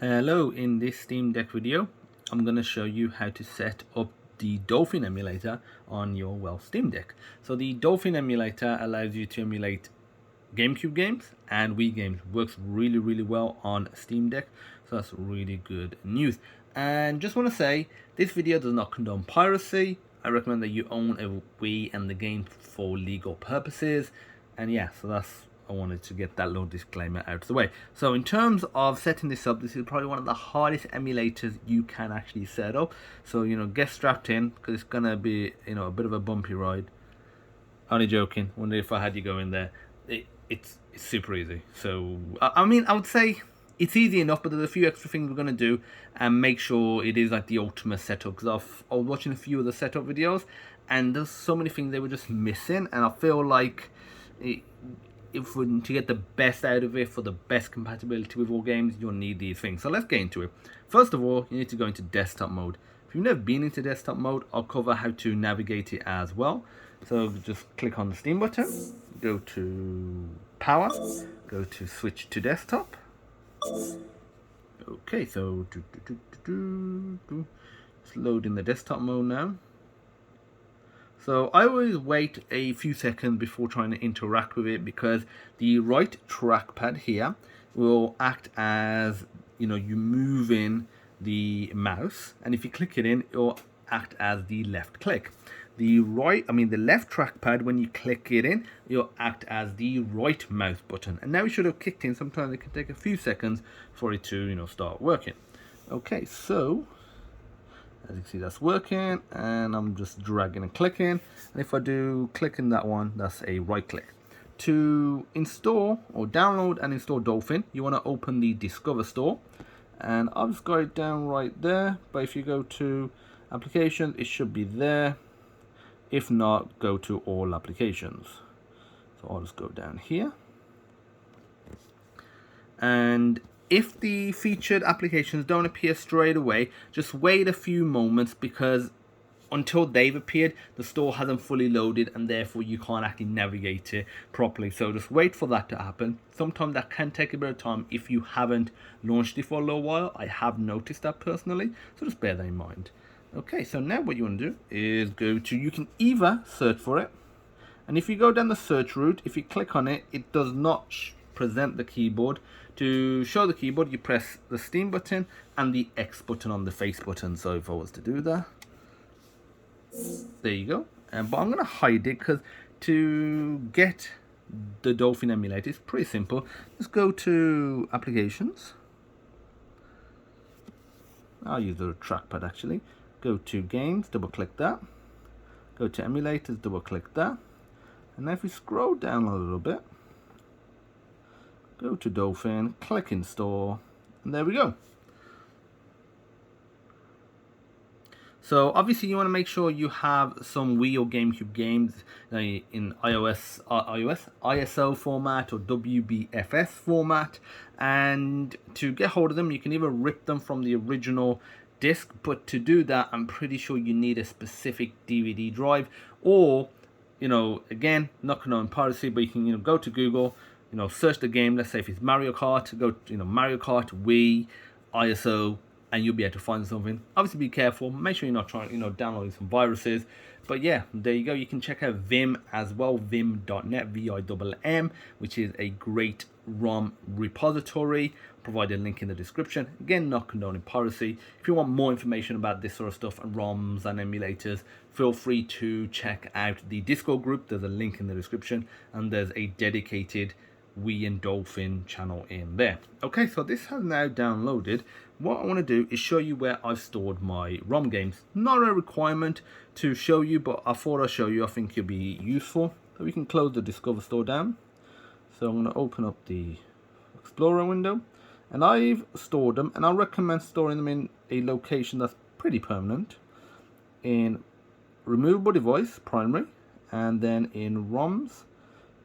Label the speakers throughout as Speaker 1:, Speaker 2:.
Speaker 1: Hello, in this Steam Deck video, I'm going to show you how to set up the Dolphin emulator on your Steam Deck. So the Dolphin emulator allows you to emulate GameCube games and Wii games. Works really well on Steam Deck, so that's really good news. And just want to say, this video does not condone piracy. I recommend that you own a Wii and the game for legal purposes. And yeah, so I wanted to get that little disclaimer out of the way. So in terms of setting this up, this is probably one of the hardest emulators you can actually set up. So, get strapped in, because it's going to be, a bit of a bumpy ride. Only joking. Wonder if I had you go in there. It's super easy. So, I would say it's easy enough, but there's a few extra things we're going to do and make sure it is like the ultimate setup. Because I was watching a few of the setup videos, and there's so many things they were just missing, and I feel like to get the best out of it for the best compatibility with all games, you'll need these things. So let's get into it. First of all, you need to go into desktop mode. If you've never been into desktop mode, I'll cover how to navigate it as well. So just click on the Steam button, go to power, go to switch to desktop. Okay, so it's loading the desktop mode now. So I always wait a few seconds before trying to interact with it, because the right trackpad here will act as, you move in the mouse, and if you click it in, it will act as the left click. The left trackpad, when you click it in, it'll act as the right mouse button. And now it should have kicked in. Sometimes it can take a few seconds for it to, start working. Okay, so as you can see, that's working, and I'm just dragging and clicking. And if I do click in that one, that's a right click. To install or download and install Dolphin, you want to open the Discover Store, and I've just got it down right there. But if you go to applications, it should be there. If not, go to all applications. So I'll just go down here, and if the featured applications don't appear straight away, just wait a few moments, because until they've appeared, the store hasn't fully loaded, and therefore you can't actually navigate it properly. So just wait for that to happen. Sometimes that can take a bit of time if you haven't launched it for a little while. I have noticed that personally, so just bear that in mind. Okay, so now what you want to do is you can either search for it, and if you go down the search route, if you click on it, it does not present the keyboard. To show the keyboard, you press the Steam button and the X button on the face button. So if I was to do that, there you go. But I'm going to hide it, because to get the Dolphin emulator is pretty simple. Just go to applications. I'll use the trackpad actually. Go to games, double click that. Go to emulators, double click that. And now if we scroll down a little bit, go to Dolphin, click install, and there we go. So obviously you want to make sure you have some Wii or GameCube games in ISO format or WBFS format, and to get hold of them, you can either rip them from the original disc, but to do that, I'm pretty sure you need a specific DVD drive, or, again, not condone piracy, but you can, go to Google, search the game. Let's say if it's Mario Kart, go to, Mario Kart, Wii, ISO, and you'll be able to find something. Obviously be careful, make sure you're not trying, downloading some viruses. But yeah, there you go. You can check out Vim as well, vim.net, VIMM, which is a great ROM repository. Provide a link in the description. Again, not condoning piracy. If you want more information about this sort of stuff and ROMs and emulators, feel free to check out the Discord group. There's a link in the description, and there's a dedicated Wii and Dolphin channel in there. Okay, so this has now downloaded. What I want to do is show you where I've stored my ROM games. Not a requirement to show you, but I thought I'd show you. I think it'll be useful. So we can close the Discover Store down. So I'm going to open up the Explorer window, and I've stored them, and I recommend storing them in a location that's pretty permanent. In removable device, primary, and then in ROMs,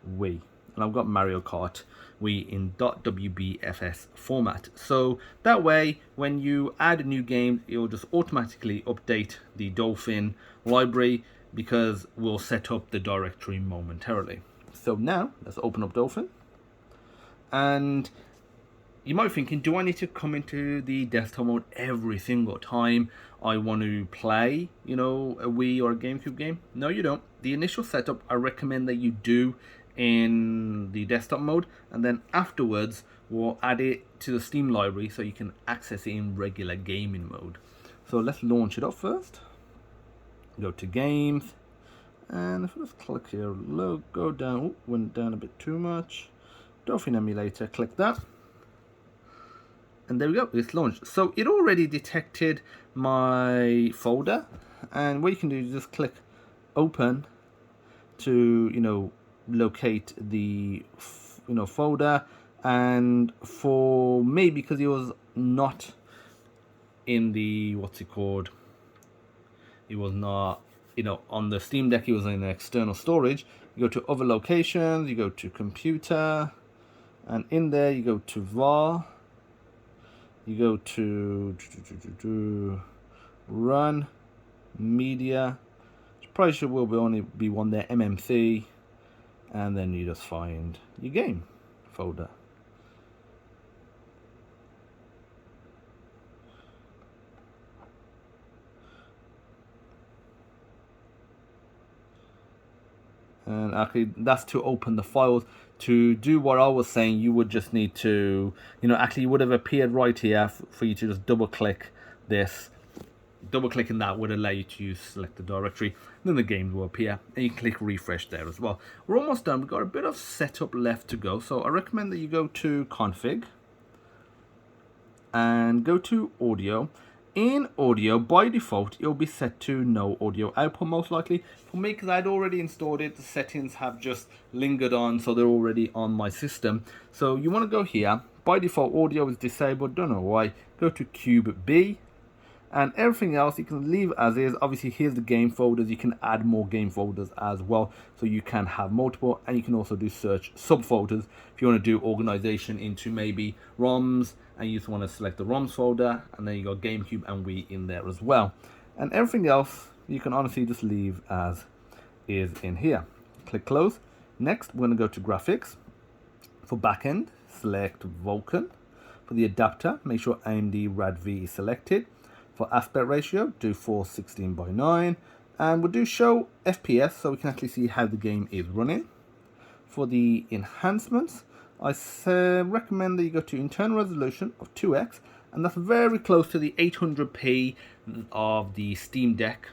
Speaker 1: Wii. And I've got Mario Kart Wii in .wbfs format. So that way, when you add a new game, it will just automatically update the Dolphin library, because we'll set up the directory momentarily. So now, let's open up Dolphin. And You might be thinking, do I need to come into the desktop mode every single time I want to play, a Wii or a GameCube game? No, you don't. The initial setup, I recommend that you do in the desktop mode, and then afterwards we'll add it to the Steam library so you can access it in regular gaming mode. So let's launch it up first. Go to games, and if I just click here, go down, went down a bit too much. Dolphin Emulator, click that. And there we go, it's launched. So it already detected my folder, and what you can do is just click open to locate the folder. And for me, because it was not in the it was not on the Steam Deck, it was in external storage. You go to other locations, you go to computer, and in there you go to var. You go to run media. Probably will only be one there, MMC, and then you just find your game folder. And actually, that's to open the files. To do what I was saying, you would just need to, actually, it would have appeared right here for you to just double click this. Double clicking that would allow you to select the directory. Then the games will appear, and you click refresh there as well. We're almost done. We've got a bit of setup left to go. So I recommend that you go to config and go to audio. In audio, by default, it'll be set to no audio output most likely. For me, because I'd already installed it, the settings have just lingered on, so they're already on my system. So you want to go here. By default, audio is disabled, don't know why. Go to Cube B, and everything else you can leave as is. Obviously, here's the game folders. You can add more game folders as well, so you can have multiple, and you can also do search subfolders if you want to do organization into maybe ROMs, and you just want to select the ROMs folder, and then you got GameCube and Wii in there as well. And everything else you can honestly just leave as is in here. Click close. Next, we're going to go to graphics. For backend, select Vulkan. For the adapter, make sure AMD RAD-V is selected. For aspect ratio, do 4:16:9, and we'll do show FPS so we can actually see how the game is running. For the enhancements, I recommend that you go to internal resolution of 2x, and that's very close to the 800p of the Steam Deck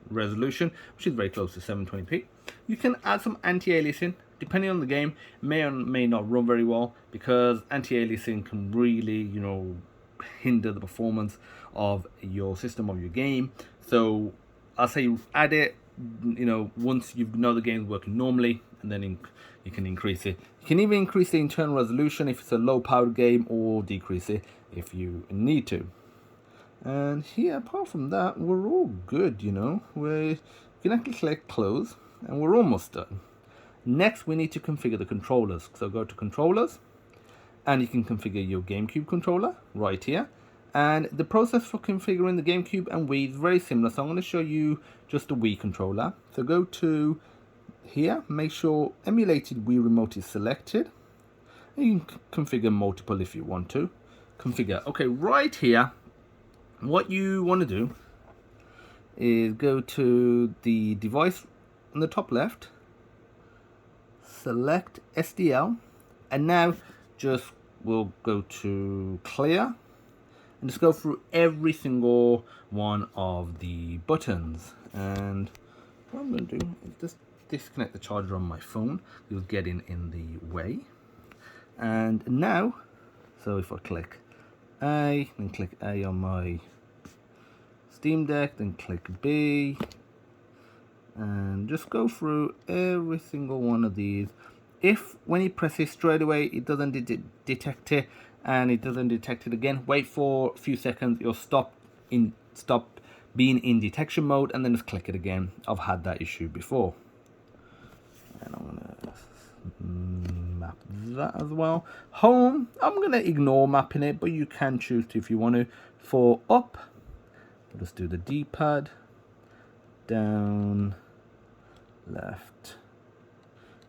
Speaker 1: resolution, which is very close to 720p. You can add some anti-aliasing. Depending on the game, may or may not run very well, because anti-aliasing can really, hinder the performance of your system, of your game. So I'll say add it, once you know the game's working normally, and then you can increase it. You can even increase the internal resolution if it's a low powered game, or decrease it if you need to. And here, apart from that, we're all good, we can actually click close, and we're almost done. Next, we need to configure the controllers. So go to controllers, and you can configure your GameCube controller right here. And the process for configuring the GameCube and Wii is very similar. So I'm going to show you just the Wii controller. So go to here, make sure emulated Wii remote is selected. And you can configure multiple if you want to. Configure. Okay, right here, what you want to do is go to the device on the top left, select SDL, and now we'll go to clear, and just go through every single one of the buttons. And what I'm going to do is just disconnect the charger on my phone. You'll get in the way. And now, so if I click A, then click A on my Steam Deck, then click B, and just go through every single one of these. If when you press it straight away it doesn't detect it, and it doesn't detect it again, wait for a few seconds, it'll stop being in detection mode, and then just click it again. I've had that issue before. And I'm gonna map that as well. Home, I'm gonna ignore mapping it, but you can choose to if you want to. For up, we'll just do the D-pad, down, left,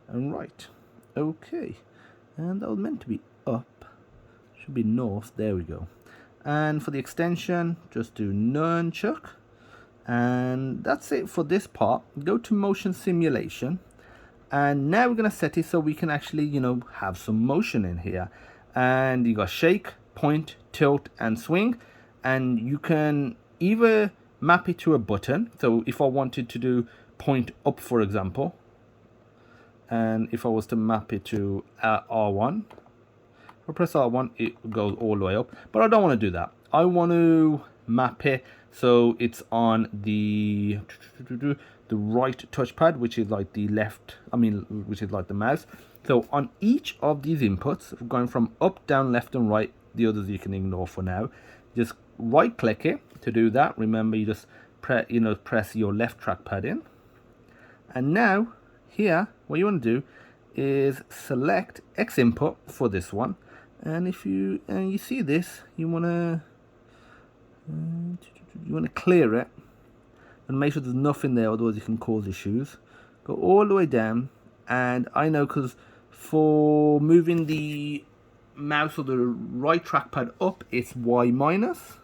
Speaker 1: and right. Okay, and that was meant to be up. should be north, there we go. And for the extension, just do nunchuck. And that's it for this part. Go to motion simulation. And now we're going to set it so we can actually, you know, have some motion in here. And you got shake, point, tilt, and swing. And you can either map it to a button. So if I wanted to do point up, for example, and if I was to map it to R1, if I press R1, it goes all the way up. But I don't want to do that. I want to map it so it's on the right touchpad, which is like the left, which is like the mouse. So on each of these inputs, going from up, down, left, and right, the others you can ignore for now. Just right click it to do that. Remember, you just press your left trackpad in. And now here, what you want to do is select X input for this one. And if you see this, you want to clear it and make sure there's nothing there, otherwise you can cause issues. Go all the way down, and I know because for moving the mouse or the right trackpad up, it's Y minus.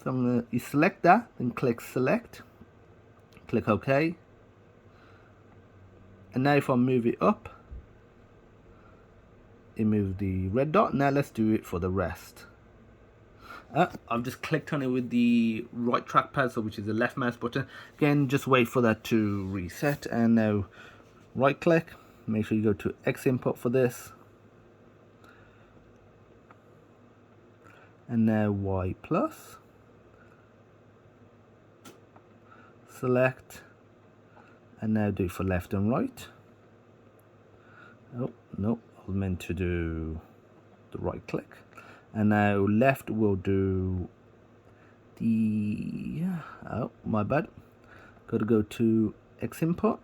Speaker 1: So you select that, then click select, click OK. And now if I move it up, it moves the red dot. Now let's do it for the rest. I've just clicked on it with the right trackpad, so which is the left mouse button. Again, just wait for that to reset. And now right click, make sure you go to X input for this. And now Y plus. Select. And now do it for left and right. Oh, no, I was meant to do the right click. And now left will do the, oh, my bad. Got to go to X input.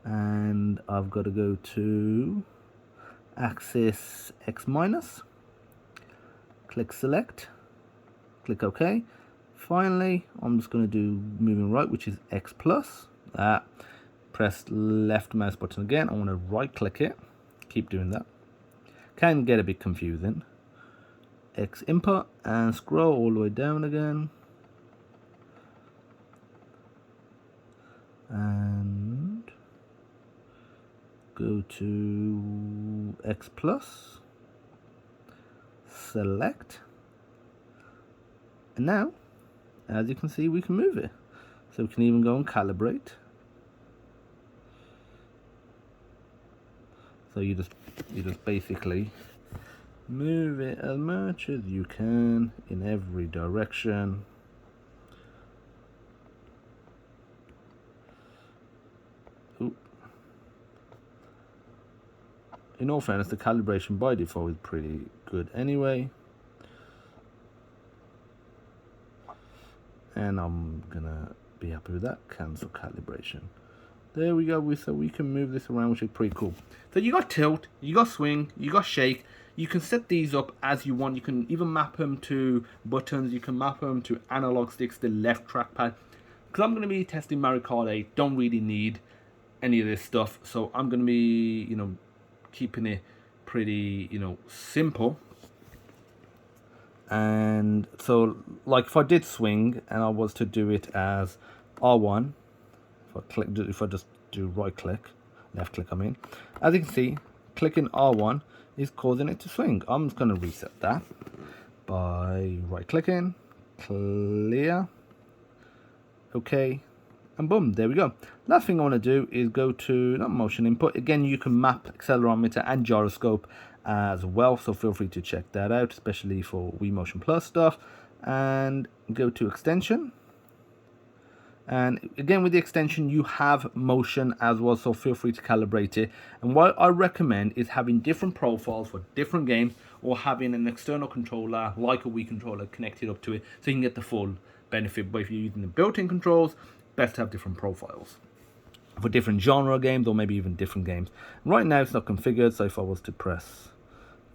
Speaker 1: And I've got to go to axis X minus. Click select. Click OK. Finally, I'm just going to do moving right, which is X plus. Press left mouse button again. I want to right click it. Keep doing that. Can get a bit confusing. X input and scroll all the way down again. And go to X plus. Select. And now, as you can see, we can move it. So we can even go and calibrate. So you just basically move it as much as you can in every direction. Ooh. In all fairness, the calibration by default is pretty good anyway. And I'm gonna be happy with that. Cancel calibration. There we go. So we can move this around, which is pretty cool. So you got tilt, you got swing, you got shake. You can set these up as you want. You can even map them to buttons. You can map them to analog sticks, the left trackpad. Because I'm going to be testing Mario Kart 8, don't really need any of this stuff. So I'm going to be, keeping it pretty, simple. And so, like, if I did swing and I was to do it as R1, if I just do right click, left click, as you can see, clicking R1 is causing it to swing. I'm just going to reset that by right clicking, clear, OK, and boom, there we go. Last thing I want to do is go to motion input. Again, you can map accelerometer and gyroscope as well, so feel free to check that out, especially for Wii Motion Plus stuff. And go to extension. And again, with the extension, you have motion as well, so feel free to calibrate it. And what I recommend is having different profiles for different games, or having an external controller like a Wii controller connected up to it, so you can get the full benefit. But if you're using the built-in controls, best to have different profiles for different genre games, or maybe even different games. Right now, it's not configured, so if I was to press,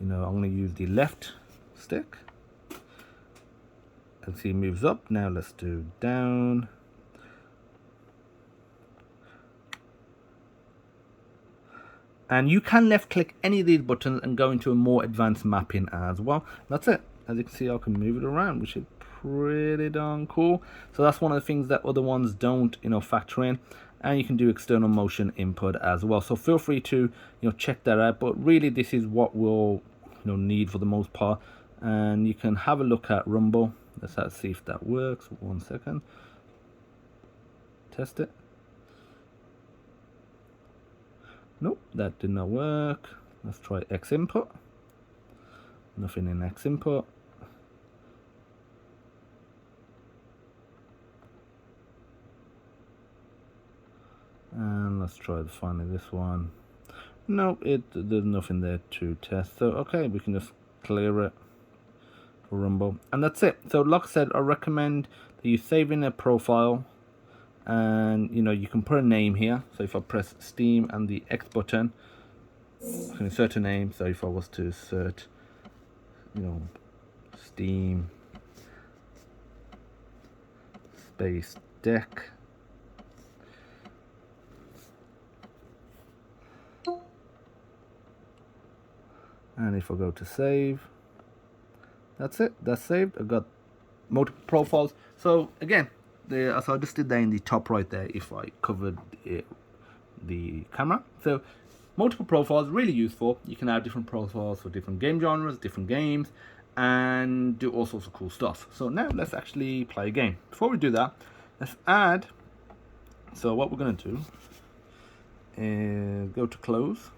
Speaker 1: I'm going to use the left stick. And see, it moves up. Now let's do down. And you can left click any of these buttons and go into a more advanced mapping as well. That's it. As you can see, I can move it around, which is pretty darn cool. So that's one of the things that other ones don't, factor in. And you can do external motion input as well. So feel free to, check that out. But really, this is what we'll, need for the most part. And you can have a look at Rumble. Let's see if that works. 1 second. Test it. Nope, that did not work. Let's try X input. Nothing in X input. And let's try finally this one. Nope, there's nothing there to test. So okay, we can just clear it for Rumble, and that's it. So like I said, I recommend that you save in a profile, and you can put a name here. So if I press Steam and the X button, I can insert a name. So if I was to insert, Steam space deck. And if I go to save, that's it. That's saved. I got multiple profiles. So again, so I just did that in the top right there. If I covered the camera, so multiple profiles, really useful. You can add different profiles for different game genres, different games, and do all sorts of cool stuff. So now let's actually play a game. Before we do that, let's add. So what we're gonna do is go to close.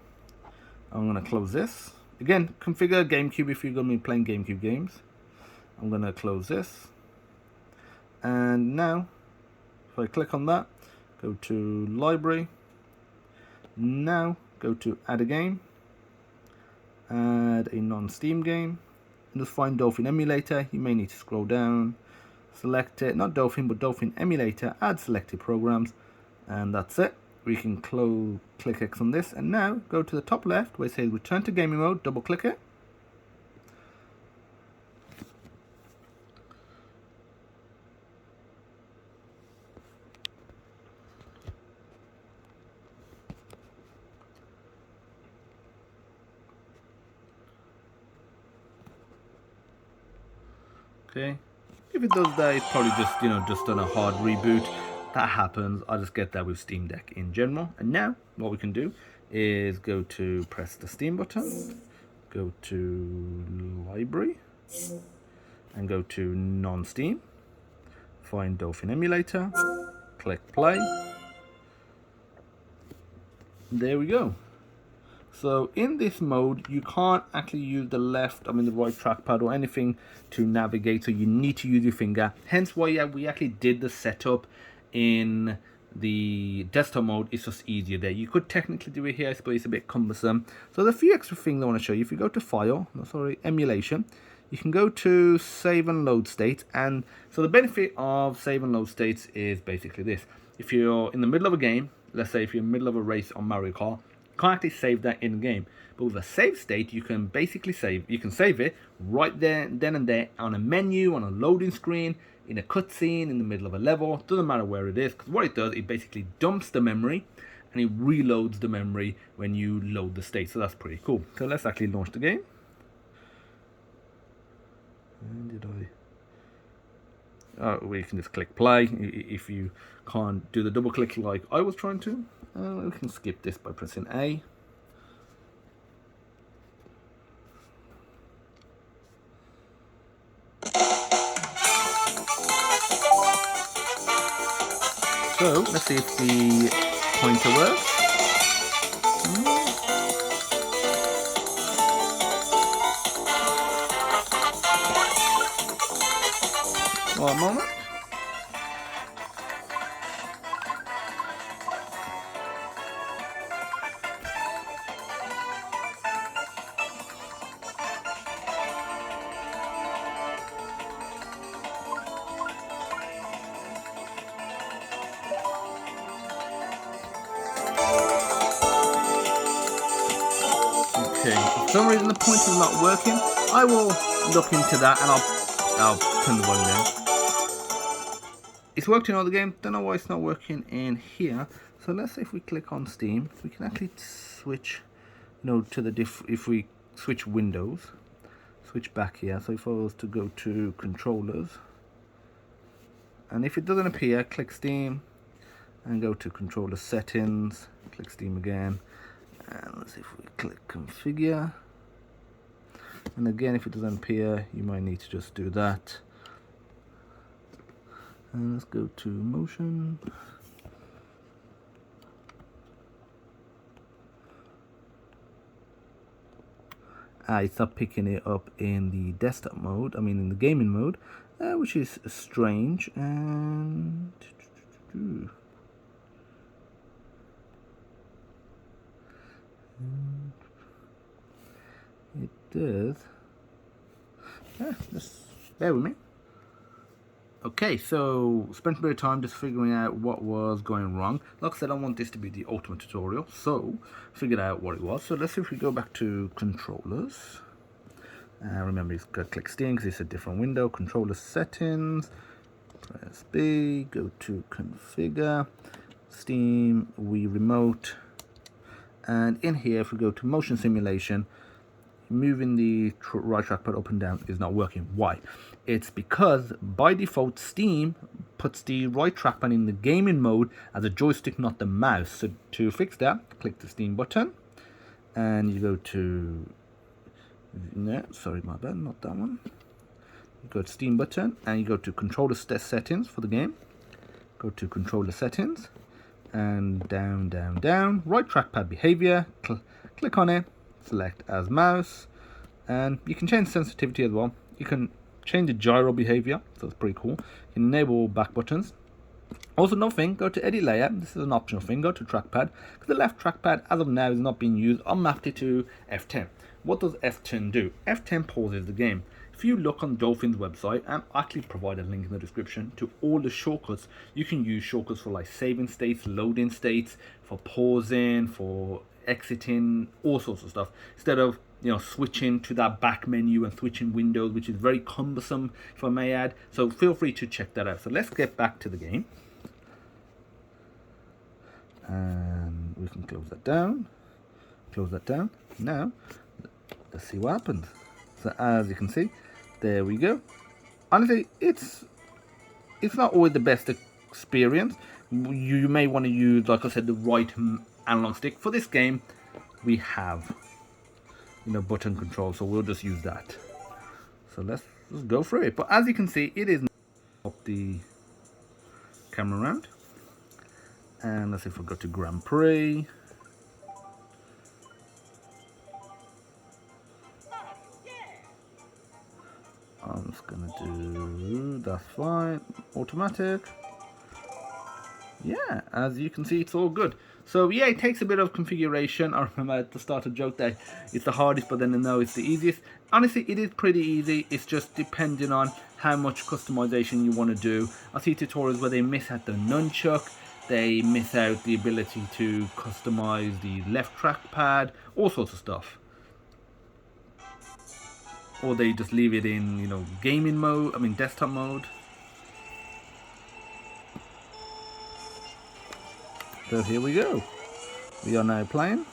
Speaker 1: I'm gonna close this. Again, configure GameCube if you're going to be playing GameCube games. I'm going to close this. And now, if I click on that, go to Library. Now, go to Add a Game. Add a non-Steam game. And just find Dolphin Emulator. You may need to scroll down. Select it. Not Dolphin, but Dolphin Emulator. Add selected programs. And that's it. We can click X on this, and now go to the top left where it says return to gaming mode, double click it. Okay, if it does that, it's probably just just on a hard reboot. That happens. I'll just get that with Steam Deck in general. And now what we can do is go to press the Steam button, go to Library, and go to non-Steam. Find Dolphin Emulator, click play. There we go. So in this mode, you can't actually use the right trackpad or anything to navigate. So you need to use your finger. Hence why we actually did the setup in the desktop mode. It's just easier there. You could technically do it here, but it's a bit cumbersome. So there's a few extra things I want to show you. If you go to File, Emulation, you can go to Save and Load State. And so the benefit of Save and Load States is basically this. If you're in the middle of a game, let's say if you're in the middle of a race on Mario Kart, you can't actually save that in game. But with a save state, you can basically save it right there, then and there, on a menu, on a loading screen, in a cutscene, in the middle of a level. Doesn't matter where it is, because what it does, it basically dumps the memory and it reloads the memory when you load the state. So that's pretty cool. So let's actually launch the game. And we can just click play if you can't do the double click like I was trying to. We can skip this by pressing A. So let's see if the pointer works. One moment. Okay, for some reason the pointer's not working. I will look into that and I'll turn the volume down. It's worked in all the games. Don't know why it's not working in here. So let's say if we click on Steam, we can actually switch to the if we switch windows, switch back here. So if I was to go to controllers, and if it doesn't appear, click Steam and go to controller settings, click Steam again, and let's see if we click configure. And again, if it doesn't appear, you might need to just do that. And let's go to motion. It's not picking it up in the desktop mode, in the gaming mode, which is strange. And it does. Just bear with me. Okay, so spent a bit of time just figuring out what was going wrong. Like I said, I want this to be the ultimate tutorial, so figured out what it was. So let's see if we go back to controllers. Remember, you've got to click Steam because it's a different window. Controller settings, press B, go to configure, Steam, Wii Remote, and in here, if we go to motion simulation, moving the right trackpad up and down is not working. Why? It's because by default Steam puts the right trackpad in the gaming mode as a joystick, not the mouse. So to fix that, click the Steam button and you go to no, sorry, my bad, not that one. You go to Steam button and you go to controller settings for the game. Go to controller settings and down, down, down, right trackpad behavior, click on it, select as mouse, and you can change sensitivity as well. You can change the gyro behavior, so it's pretty cool. You can enable back buttons. Also, another thing, go to edit layer. This is an optional thing. Go to trackpad, because the left trackpad as of now is not being used. I mapped it to F10. What does F10 do? F10 pauses the game. If you look on Dolphin's website, and I actually provide a link in the description to all the shortcuts, you can use shortcuts for like saving states, loading states, for pausing, for exiting, all sorts of stuff, instead of switching to that back menu and switching windows, which is very cumbersome, if I may add. So feel free to check that out. So let's get back to the game, and we can close that down. Now let's see what happens. So as you can see, there we go. Honestly, it's not always the best experience. You may want to use, like I said, the right analog stick. For this game, we have button control, so we'll just use that. So let's go through it. But as you can see, it is up the camera around. And let's see if we go to Grand Prix. I'm just gonna do, that's fine, automatic. Yeah, as you can see, it's all good. So yeah, it takes a bit of configuration. I remember at the start of joke that it's the hardest, but then no, it's the easiest. Honestly, it is pretty easy. It's just depending on how much customization you want to do. I see tutorials where they miss out the nunchuck, they miss out the ability to customize the left trackpad, all sorts of stuff. Or they just leave it in, gaming mode, desktop mode. So here we go. We are now playing.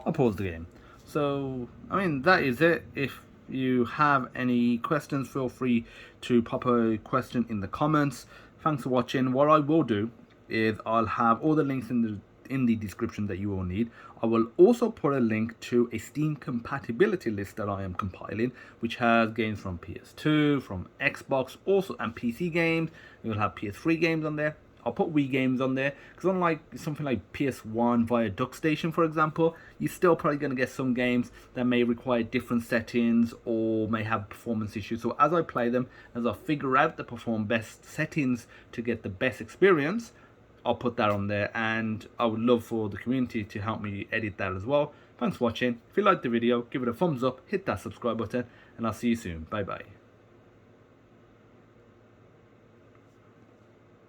Speaker 1: I'll pause the game. So, that is it. If you have any questions, feel free to pop a question in the comments. Thanks for watching. What I will do is I'll have all the links in the description that you will need. I will also put a link to a Steam compatibility list that I am compiling, which has games from PS2, from Xbox, also, and PC games. You'll have PS3 games on there. I'll put Wii games on there, because unlike something like PS1 via DuckStation, for example, you're still probably going to get some games that may require different settings or may have performance issues. So as I play them, as I figure out the best settings to get the best experience, I'll put that on there, and I would love for the community to help me edit that as well. Thanks for watching. If you liked the video, give it a thumbs up, hit that subscribe button, and I'll see you soon. Bye bye.